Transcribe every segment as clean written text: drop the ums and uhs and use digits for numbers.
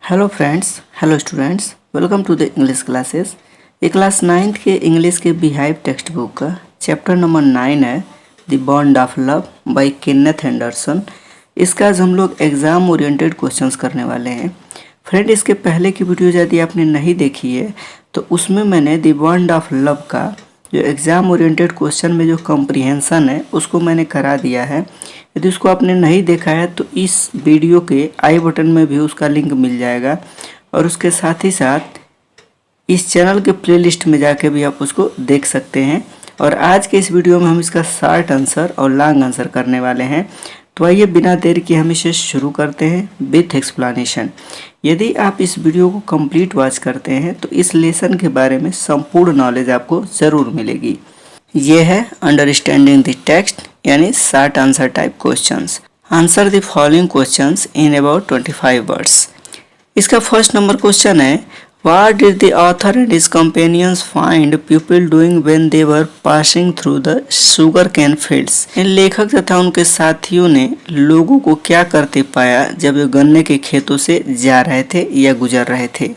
Hello friends, hello students, welcome to the English classes. ये class 9th के English के Beehive textbook का chapter number 9 है the bond of love by Kenneth Anderson. इसका आज हम लोग एग्ज़ाम ओरिएंटेड क्वेश्चंस करने वाले हैं। फ्रेंड, इसके पहले की वीडियो यदि आपने नहीं देखी है तो उसमें मैंने द बॉन्ड ऑफ लव का जो एग्ज़ाम ओरिएंटेड क्वेश्चन में जो कॉम्प्रिहेंशन है उसको मैंने करा दिया है। यदि उसको आपने नहीं देखा है तो इस वीडियो के आई बटन में भी उसका लिंक मिल जाएगा और उसके साथ ही साथ इस चैनल के प्लेलिस्ट में जाके भी आप उसको देख सकते हैं। और आज के इस वीडियो में हम इसका शॉर्ट आंसर और लॉन्ग आंसर करने वाले हैं। तो आइए बिना देर के हम इसे शुरू करते हैं विथ एक्सप्लेनेशन। यदि आप इस वीडियो को कंप्लीट वॉच करते हैं तो इस लेसन के बारे में संपूर्ण नॉलेज आपको ज़रूर मिलेगी। ये है अंडरस्टैंडिंग द टेक्स्ट यानी short answer type questions. Answer the following questions in about 25 words. इसका फर्स्ट नंबर क्वेश्चन है, what did the author and his companions find people doing when they were passing through the sugar cane fields. लेखक तथा उनके साथियों ने लोगों को क्या करते पाया जब वे गन्ने के खेतों से जा रहे थे या गुजर रहे थे।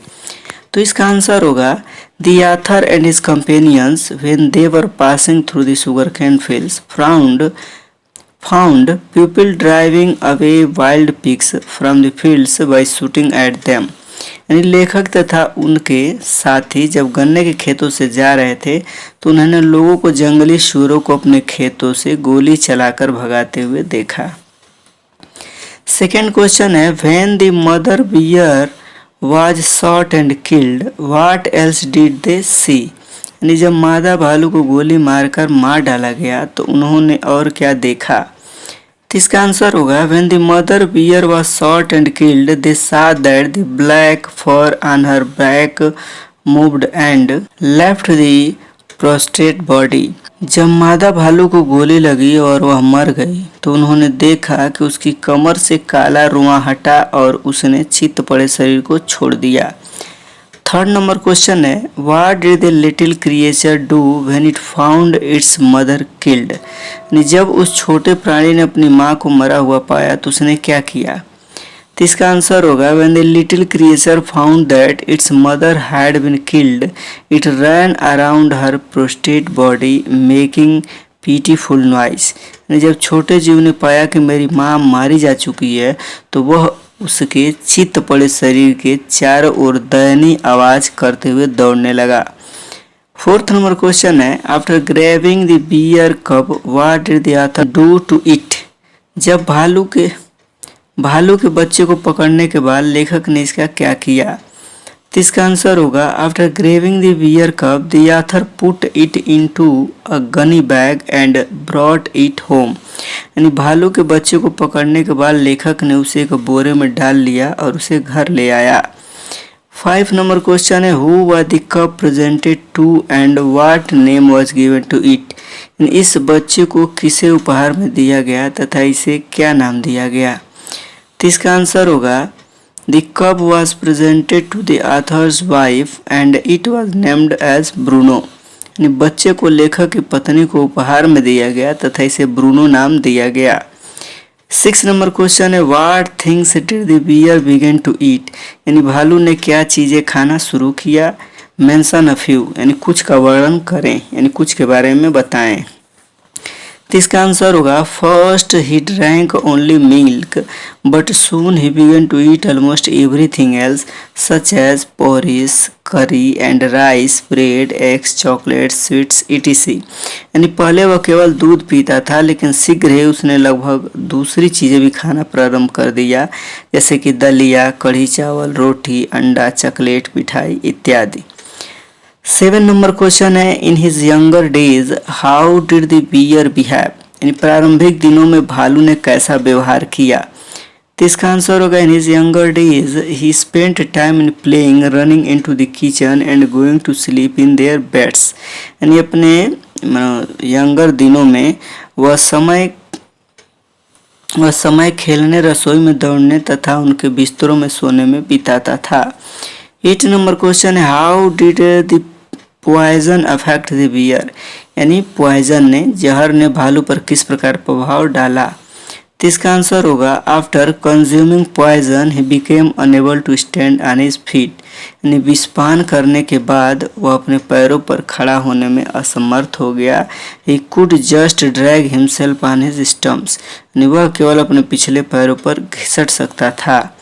तो इसका आंसर होगा The author and his companions, when they were passing through the sugarcane fields, found people driving away wild pigs from the fields by shooting at them. यानी लेखक तथा उनके साथी जब गन्ने के खेतों से जा रहे थे तो उन्होंने लोगों को जंगली सूअरों को अपने खेतों से गोली चलाकर भगाते हुए देखा। सेकेंड क्वेश्चन है, when the mother bear was shot and killed, what else did they see? यानी जब मादा भालू को गोली मारकर मार डाला गया तो उन्होंने और क्या देखा। तो इसका आंसर होगा, when the mother bear was shot and killed, they saw that the black fur on her back moved and left the prostrate body. जब मादा भालू को गोली लगी और वह मर गई तो उन्होंने देखा कि उसकी कमर से काला रुआं हटा और उसने चित्त पड़े शरीर को छोड़ दिया। थर्ड नंबर क्वेश्चन है, what did the little creature do when it found it's mother killed. जब उस छोटे प्राणी ने अपनी माँ को मरा हुआ पाया तो उसने क्या किया। तो इसका आंसर होगा, when the little creature found that its mother had been killed, it ran around her prostrate body making pitiful noise. जब छोटे जीव ने पाया कि मेरी माँ मारी जा चुकी है तो वह उसके चित्त पड़े शरीर के चारों ओर दयनीय आवाज करते हुए दौड़ने लगा। फोर्थ नंबर क्वेश्चन है, after grabbing the bear cub what did the author do to it. जब भालू के बच्चे को पकड़ने के बाद लेखक ने इसका क्या किया। तो इसका आंसर होगा, after grabbing the bear cub the author put it into a gunny bag and brought it home. यानी भालू के बच्चे को पकड़ने के बाद लेखक ने उसे एक बोरे में डाल लिया और उसे घर ले आया। 5 नंबर क्वेश्चन है, who was the cup presented to and what name was given to it. इस बच्चे को किसे उपहार में दिया गया तथा इसे क्या नाम दिया गया। तो इसका आंसर होगा, the cup was presented to the author's wife and it was named as Bruno. यानी बच्चे को लेखक की पत्नी को उपहार में दिया गया तथा इसे ब्रूनो नाम दिया गया। 6 नंबर क्वेश्चन है, what things did the bear begin to eat. यानी भालू ने क्या चीज़ें खाना शुरू किया। मेंशन अ फ्यू यानी कुछ का वर्णन करें यानी कुछ के बारे में बताएं। तो इसका आंसर होगा, first he drank only milk but soon he began to eat almost everything else such as porridge curry and rice bread eggs chocolate sweets etc। यानी पहले वह केवल दूध पीता था लेकिन शीघ्र ही उसने लगभग दूसरी चीज़ें भी खाना प्रारंभ कर दिया, जैसे कि दलिया, कढ़ी चावल, रोटी, अंडा, चॉकलेट, मिठाई इत्यादि। 7 नंबर क्वेश्चन है, in his younger days how did the bear behave. यानी प्रारंभिक दिनों में भालू ने कैसा व्यवहार किया। तो इसका आंसर होगा, in his younger days he spent time in playing running into the kitchen and going to sleep in their beds. यानी अपने यंगर दिनों में वह समय खेलने, रसोई में दौड़ने तथा उनके बिस्तरों में सोने में बिताता था। 8 नंबर क्वेश्चन है, how did the poison affect the bear. यानी पॉइजन ने, जहर ने भालू पर किस प्रकार प्रभाव डाला। तो इसका आंसर होगा after consuming poison he became unable to stand on his feet, यानी विषपान करने के बाद वह अपने पैरों पर खड़ा होने में असमर्थ हो गया। He could just drag himself on his stumps, यानी वह केवल अपने पिछले पैरों पर घिसट सकता था।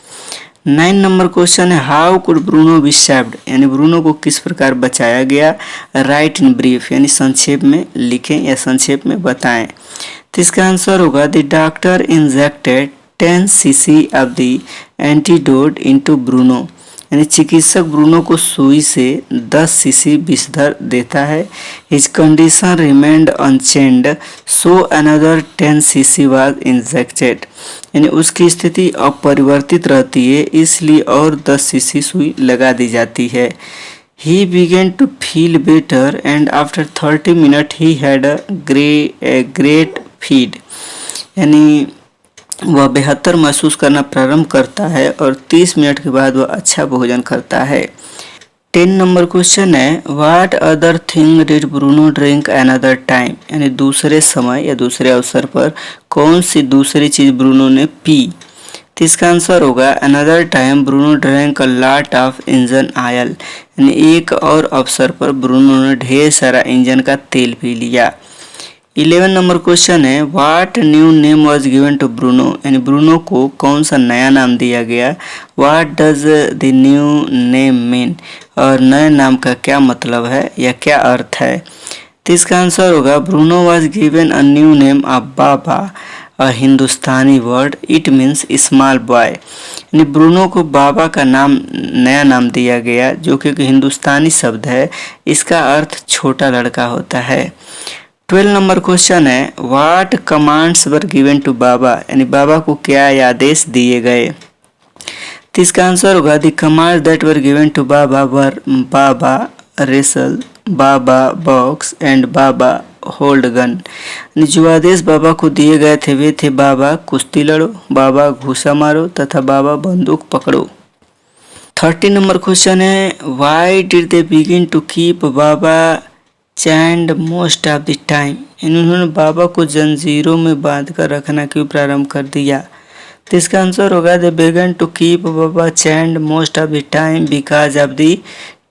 9 नंबर क्वेश्चन है how could Bruno be saved, यानी ब्रूनो को किस प्रकार बचाया गया। राइट इन ब्रीफ, यानी संक्षेप में लिखें या संक्षेप में बताएं। तो इसका आंसर होगा the doctor injected 10 cc of the antidote into Bruno, यानी चिकित्सक ब्रूनो को सुई से 10 cc विषधर देता है। His condition remained unchanged so another 10 cc was injected, यानी उसकी स्थिति अपरिवर्तित रहती है इसलिए और 10 cc सुई लगा दी जाती है। He began to feel better and after 30 minutes he had a great feed, यानी वह बेहतर महसूस करना प्रारंभ करता है और 30 मिनट के बाद वह अच्छा भोजन करता है। 10 नंबर क्वेश्चन है what other thing did Bruno drink another time, यानी दूसरे समय या दूसरे अवसर पर कौन सी दूसरी चीज ब्रूनो ने पी। तो इसका आंसर होगा another time Bruno drink a lot of engine oil, यानी एक और अवसर पर ब्रूनो ने ढेर सारा इंजन का तेल पी लिया। 11 नंबर क्वेश्चन है what new name was given to Bruno, यानी ब्रूनो को कौन सा नया नाम दिया गया। What does the new name mean, और नए नाम का क्या मतलब है या क्या अर्थ है। तो इसका आंसर होगा Bruno was given a new name of Baba, a Hindustani word it means small boy, यानी ब्रूनो को बाबा का नया नाम दिया गया जो कि एक हिंदुस्तानी शब्द है, इसका अर्थ छोटा लड़का होता है। 12 नंबर क्वेश्चन है what commands were given to Baba, यानी बाबा को क्या आदेश दिए गए। तो इसका आंसर होगा the commands that were given to Baba were Baba wrestle, Baba box and Baba hold gun, जो आदेश बाबा को दिए गए थे वे थे बाबा कुश्ती लड़ो, बाबा घूसा मारो तथा बाबा बंदूक पकड़ो। 30 नंबर क्वेश्चन है why did they begin to keep Baba chained most of the time, इन्होंने बाबा को जंजीरों में बांध कर रखना क्यों प्रारंभ कर दिया। तो इसका आंसर होगा they began to keep Baba chained most of the time because of the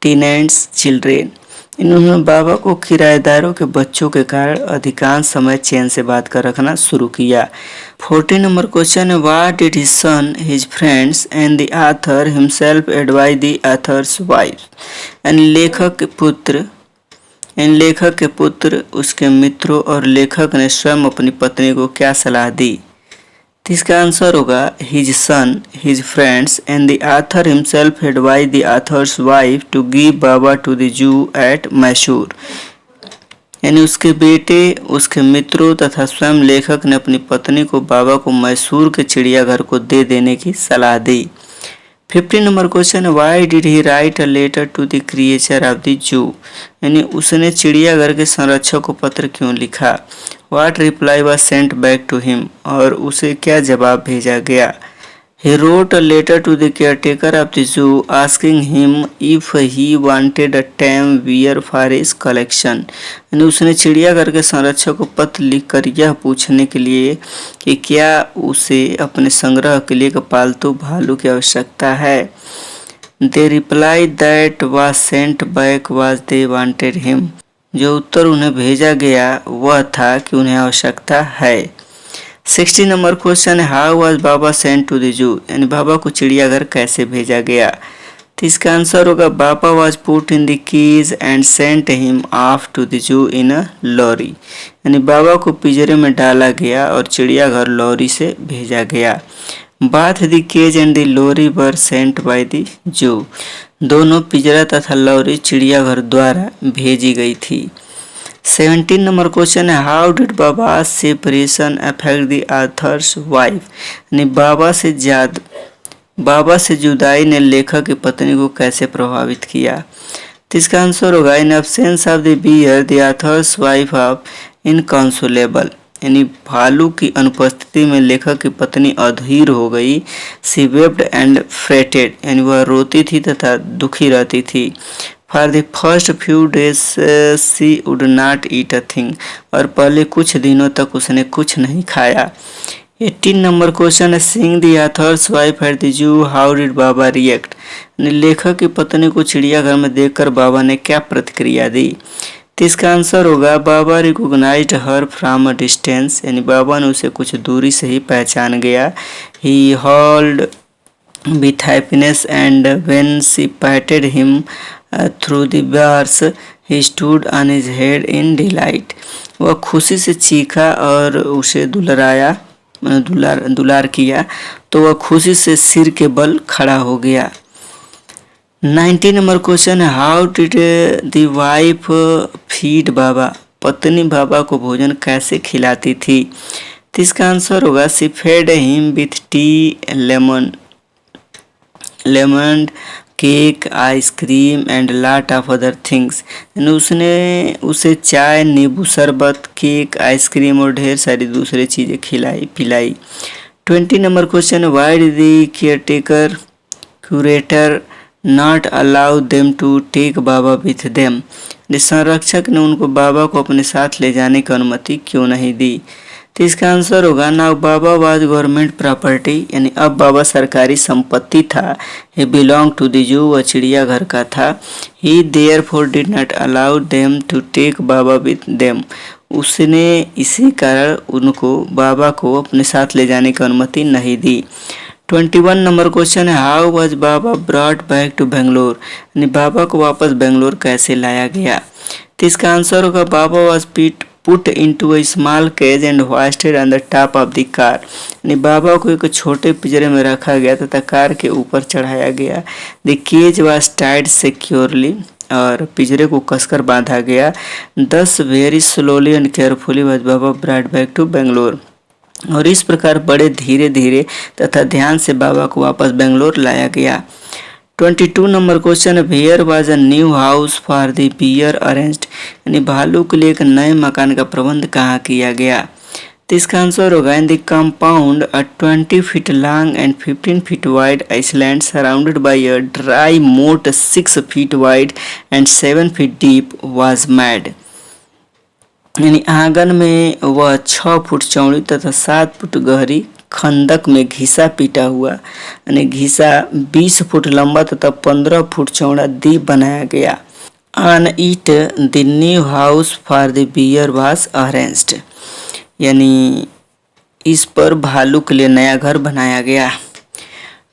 tenants children, इन्होंने बाबा को किराएदारों के बच्चों के कारण अधिकांश समय चैन से बात कर रखना शुरू किया। 40 नंबर क्वेश्चन है what did his son his friends and the author himself advised the author's wife, यानी लेखक के पुत्र उसके मित्रों और लेखक ने स्वयं अपनी पत्नी को क्या सलाह दी। तो इसका आंसर होगा his son his friends and the author himself advised the author's wife to give Baba to the zoo at Mysore, यानी उसके बेटे उसके मित्रों तथा स्वयं लेखक ने अपनी पत्नी को बाबा को मैसूर के चिड़ियाघर को दे देने की सलाह दी। 50 नंबर क्वेश्चन है why did he write a letter to the creature of the zoo, यानी उसने चिड़ियाघर के संरक्षक को पत्र क्यों लिखा। What reply was sent back to him, और उसे क्या जवाब भेजा गया। He wrote a letter to the caretaker of the zoo asking him if he wanted a tame bear for his collection, यानी उसने चिड़ियाघर के संरक्षक को पत्र लिखकर यह पूछने के लिए कि क्या उसे अपने संग्रह के लिए एक पालतू भालू की आवश्यकता है। They reply that was sent back was they wanted him, जो उत्तर उन्हें भेजा गया वह था कि उन्हें आवश्यकता है। 60 नंबर क्वेश्चन है how was Baba sent to the zoo, यानी बाबा को चिड़ियाघर कैसे भेजा गया। तो इसका आंसर होगा Baba was put in the keys and sent him off to the zoo in a lorry, यानी बाबा को पिंजरे में डाला गया और चिड़ियाघर लॉरी से भेजा गया। Both the cage and the lorry were sent by the zoo, दोनों पिंजरा तथा लॉरी चिड़ियाघर द्वारा भेजी गई थी। 17 नंबर क्वेश्चन है how did Baba separation affect the author's wife, यानी बाबा से जुदाई ने लेखक की पत्नी को कैसे प्रभावित किया। तो इसका आंसर होगा in absence of the bear the author's wife of inconsolable, यानी भालू की अनुपस्थिति में लेखक की पत्नी अधीर हो गई। सी वेप्ड एंड फ्रेटेड, यानी वह रोती थी तथा दुखी रहती थी। For the first few days she would not eat a thing, और पहले कुछ दिनों तक उसने कुछ नहीं खाया। 18 नंबर क्वेश्चन है seeing the author's wife at the zoo how did Baba react. लेखक की पत्नी को चिड़ियाघर में देखकर बाबा ने क्या प्रतिक्रिया दी। तो इसका आंसर होगा Baba recognised her from a distance, यानी बाबा ने उसे कुछ दूरी से ही पहचान गया। ही hold with happiness and when she patted him through the bars he stood on his head in delight। वह खुशी से चीखा और उसे दुलार किया तो वह खुशी से सिर के बल खड़ा हो गया। 19 नंबर क्वेश्चन है how did the wife feed Baba. पत्नी बाबा को भोजन कैसे खिलाती थी। तो इसका आंसर होगा she fed him with tea lemon cake ice cream and lot of other things. उसने उसे चाय नींबू शरबत केक आइसक्रीम और ढेर सारी दूसरी चीज़ें खिलाई पिलाई। 20 number question why did the caretaker curator not allow them to take Baba with them. संरक्षक ने उनको बाबा को अपने साथ ले जाने की अनुमति क्यों नहीं दी। तो इसका आंसर होगा now Baba was government property, यानी अब बाबा सरकारी संपत्ति था। ही बिलोंग टू द जू, वह चिड़ियाघर का था। He therefore did not allow them to take Baba with them, उसने इसी कारण उनको बाबा को अपने साथ ले जाने की अनुमति नहीं दी। 21 नंबर क्वेश्चन है how was Baba brought back to Bangalore, यानी बाबा को वापस बेंगलोर कैसे लाया गया। तो इसका आंसर होगा Baba was put into a small cage and hoisted on the top of the car, यानी बाबा को एक छोटे पिंजरे में रखा गया तथा कार के ऊपर चढ़ाया गया। The cage was tied securely, और पिंजरे को कसकर बांधा गया। Thus very slowly and carefully was Baba brought back to Bangalore, और इस प्रकार बड़े धीरे धीरे तथा ध्यान से बाबा को वापस बेंगलोर लाया गया। 22 number question where was a new house for the bear arranged, यानी भालू के लिए एक नए मकान का प्रबंध कहाँ किया गया। तो इसका आंसर होगा in the compound a 20 feet long and 15 feet wide island surrounded by a dry moat 6 feet wide and 7 feet deep was made, यानी आंगन में वह 6 फुट चौड़ी तथा 7 फुट गहरी खंदक में घिसा पीटा हुआ, यानी घिसा 20 फुट लंबा तथा 15 फुट चौड़ा द्वीप बनाया गया। On it the new house for the bear was arranged, यानी इस पर भालू के लिए नया घर बनाया गया।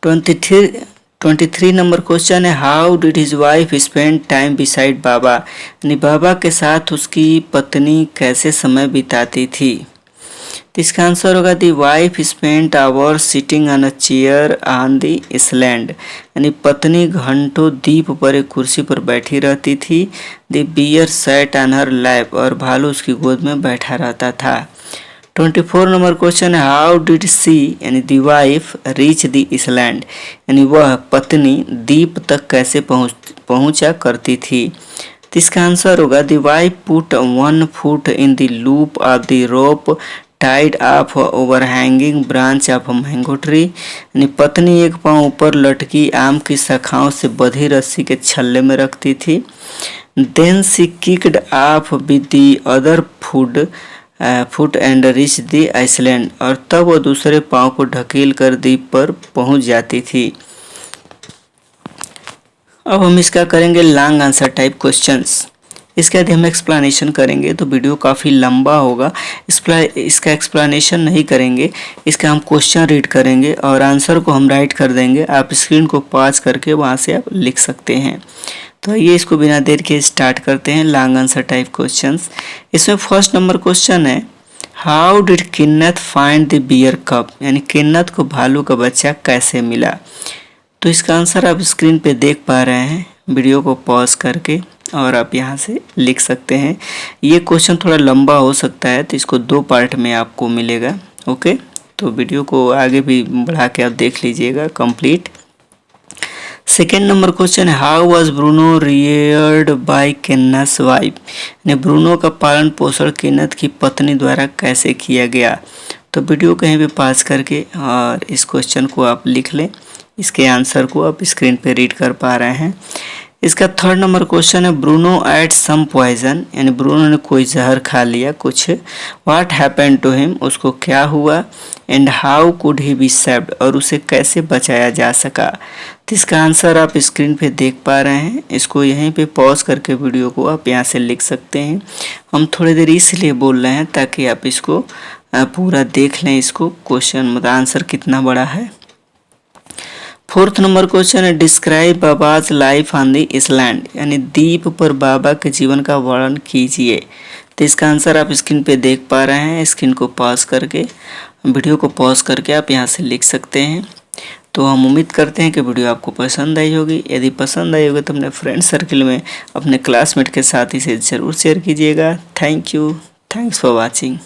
23 नंबर क्वेश्चन है how did his wife spend time beside Baba, यानी बाबा के साथ उसकी पत्नी कैसे समय बिताती थी। तो इसका आंसर होगा the wife spent hours sitting on a chair on the island, यानी पत्नी घंटों द्वीप पर एक कुर्सी पर बैठी रहती थी। The bear sat on her lap, और भालू उसकी गोद में बैठा रहता था। 24 नंबर क्वेश्चन है हाउ डिड सी, यानी the wife reach the island, यानी वह पत्नी द्वीप तक कैसे पहुंचा करती थी। तो इसका आंसर होगा the wife put 1 foot in the loop of the rope tied of overhanging branch of mango tree, यानी पत्नी एक पांव ऊपर लटकी आम की शाखाओं से बधी रस्सी के छल्ले में रखती थी। Then she kicked off with the other foot and reach the island, और तब वो दूसरे पांव को ढकेल कर द्वीप पर पहुंच जाती थी। अब हम इसका करेंगे लॉन्ग आंसर टाइप क्वेश्चंस। इसके बाद हम एक्सप्लेनेशन करेंगे तो वीडियो काफ़ी लंबा होगा, इसका एक्सप्लेनेशन नहीं करेंगे, इसका हम क्वेश्चन रीड करेंगे और आंसर को हम राइट कर देंगे। आप स्क्रीन को पॉज करके वहाँ से आप लिख सकते हैं। तो ये इसको बिना देर के स्टार्ट करते हैं लॉन्ग आंसर टाइप क्वेश्चंस। इसमें फर्स्ट नंबर क्वेश्चन है how did Kenneth find the bear cub, यानी किन्नत को भालू का बच्चा कैसे मिला। तो इसका आंसर आप स्क्रीन पे देख पा रहे हैं, वीडियो को पॉज करके, और आप यहाँ से लिख सकते हैं। ये क्वेश्चन थोड़ा लंबा हो सकता है तो इसको 2 पार्ट में आपको मिलेगा। ओके, तो वीडियो को आगे भी बढ़ा के आप देख लीजिएगा कंप्लीट। सेकेंड नंबर क्वेश्चन है how was Bruno reared by Kenneth's wife, यानी ब्रूनो का पालन पोषण केन्नत की पत्नी द्वारा कैसे किया गया। तो वीडियो कहीं भी पास करके और इस क्वेश्चन को आप लिख लें, इसके आंसर को आप स्क्रीन पे रीड कर पा रहे हैं। इसका थर्ड नंबर क्वेश्चन है ब्रूनो एट सम पॉइजन, यानी ब्रूनो ने कोई जहर खा लिया कुछ। व्हाट हैपेंड टू हिम, उसको क्या हुआ। And how could he be saved, और उसे कैसे बचाया जा सका। तो इसका आंसर आप स्क्रीन पे देख पा रहे हैं। इसको यहीं पे पॉज करके वीडियो को आप यहाँ से लिख सकते हैं। हम थोड़ी देर इसलिए बोल रहे हैं ताकि आप इसको पूरा देख लें, इसको क्वेश्चन मतलब आंसर कितना बड़ा है। फोर्थ नंबर क्वेश्चन है describe Baba's life on the island, यानी द्वीप पर बाबा के जीवन का वर्णन कीजिए। तो इसका आंसर आप स्क्रीन पे देख पा रहे हैं। स्क्रीन को पॉज करके, वीडियो को पॉज करके आप यहाँ से लिख सकते हैं। तो हम उम्मीद करते हैं कि वीडियो आपको पसंद आई होगी। यदि पसंद आई होगी तो अपने फ्रेंड सर्किल में अपने क्लासमेट के साथ इसे ज़रूर शेयर कीजिएगा। Thank you, thanks for watching.